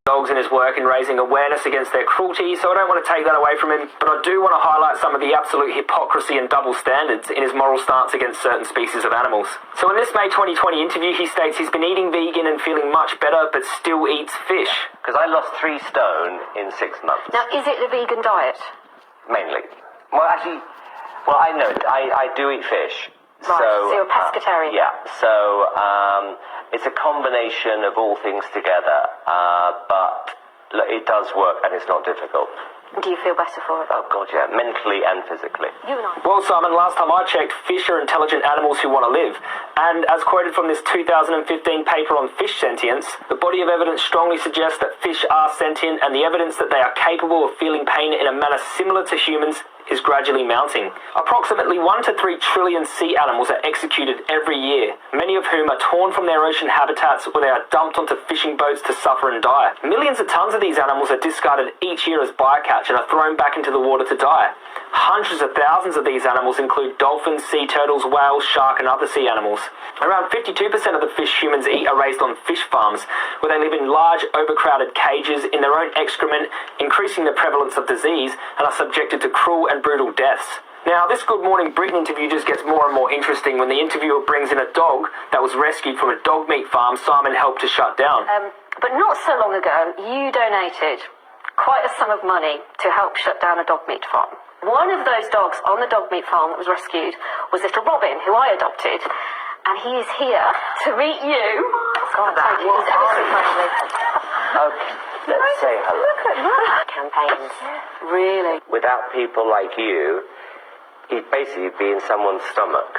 dogs in his work in raising awareness against their cruelty, so I don't want to take that away from him, but I do want to highlight some of the absolute hypocrisy and double standards in his moral stance against certain species of animals. So in this May 2020 interview, he states he's been eating vegan and feeling much better, but still eats fish. Because I lost 3 stone in 6 months. Now, is it the vegan diet? Mainly. Well, actually, I know, I do eat fish. Right, so you're a pescatarian. Yeah, so it's a combination of all things together, but it does work and it's not difficult. Do you feel better for it? Oh God, yeah, mentally and physically. You and I. Well, Simon, last time I checked, fish are intelligent animals who want to live. And as quoted from this 2015 paper on fish sentience, the body of evidence strongly suggests that fish are sentient, and the evidence that they are capable of feeling pain in a manner similar to humans is gradually mounting. Approximately 1 to 3 trillion sea animals are executed every year, many of whom are torn from their ocean habitats or they are dumped onto fishing boats to suffer and die. Millions of tons of these animals are discarded each year as bycatch and are thrown back into the water to die. Hundreds of thousands of these animals include dolphins, sea turtles, whales, shark and other sea animals. Around 52% of the fish humans eat are raised on fish farms, where they live in large, overcrowded cages in their own excrement, increasing the prevalence of disease, and are subjected to cruel and brutal deaths. Now, this Good Morning Britain interview just gets more and more interesting when the interviewer brings in a dog that was rescued from a dog meat farm Simon helped to shut down. But not so long ago, you donated quite a sum of money to help shut down a dog meat farm. One of those dogs on the dog meat farm that was rescued was little Robin, who I adopted, and he is here to meet you. God, that was friendly. Okay, let's say hello. Look at that. Campaigns. Really? Without people like you, he'd basically be in someone's stomach.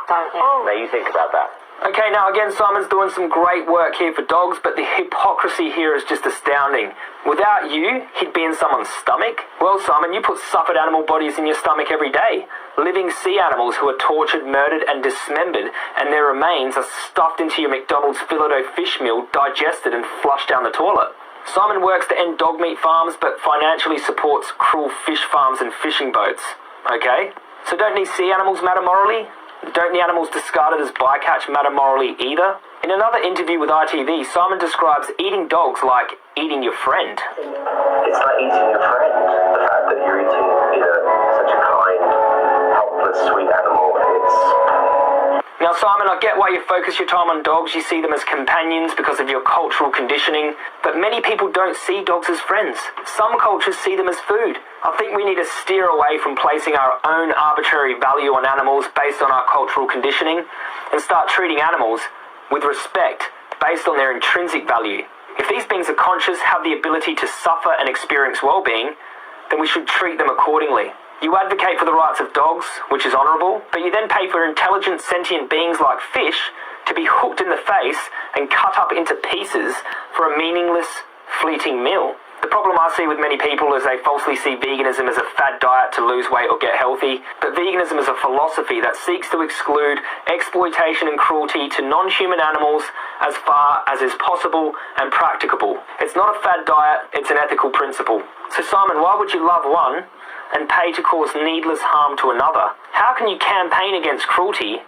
Don't you? Now you think about that. Okay, now again, Simon's doing some great work here for dogs, but the hypocrisy here is just astounding. Without you, he'd be in someone's stomach? Well, Simon, you put suffered animal bodies in your stomach every day. Living sea animals who are tortured, murdered and dismembered, and their remains are stuffed into your McDonald's filet-o fish meal, digested and flushed down the toilet. Simon works to end dog meat farms, but financially supports cruel fish farms and fishing boats. Okay? So don't these sea animals matter morally? Don't the animals discarded as bycatch matter morally either? In another interview with ITV, Simon describes eating dogs like eating your friend. It's like eating your friend. The fact that you're eating, such a kind, helpless, sweet animal. Now, Simon, I get why you focus your time on dogs. You see them as companions because of your cultural conditioning. But many people don't see dogs as friends. Some cultures see them as food. I think we need to steer away from placing our own arbitrary value on animals based on our cultural conditioning and start treating animals with respect based on their intrinsic value. If these beings are conscious, have the ability to suffer and experience well-being, then we should treat them accordingly. You advocate for the rights of dogs, which is honourable, but you then pay for intelligent sentient beings like fish to be hooked in the face and cut up into pieces for a meaningless, fleeting meal. The problem I see with many people is they falsely see veganism as a fad diet to lose weight or get healthy, but veganism is a philosophy that seeks to exclude exploitation and cruelty to non-human animals as far as is possible and practicable. It's not a fad diet, it's an ethical principle. So Simon, why would you love one and pay to cause needless harm to another? How can you campaign against cruelty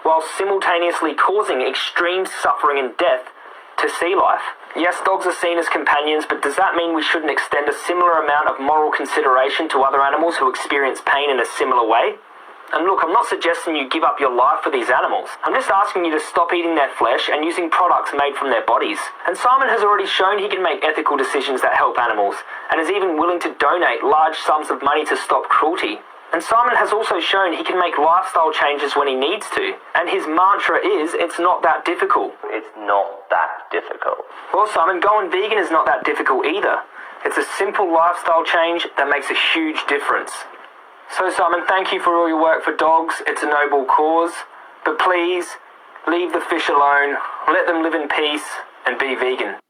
while simultaneously causing extreme suffering and death to sea life? Yes, dogs are seen as companions, but does that mean we shouldn't extend a similar amount of moral consideration to other animals who experience pain in a similar way? And look, I'm not suggesting you give up your life for these animals. I'm just asking you to stop eating their flesh and using products made from their bodies. And Simon has already shown he can make ethical decisions that help animals, and is even willing to donate large sums of money to stop cruelty. And Simon has also shown he can make lifestyle changes when he needs to. And his mantra is, it's not that difficult. It's not that difficult. Well, Simon, going vegan is not that difficult either. It's a simple lifestyle change that makes a huge difference. So, Simon, thank you for all your work for dogs. It's a noble cause. But please, leave the fish alone, let them live in peace, and be vegan.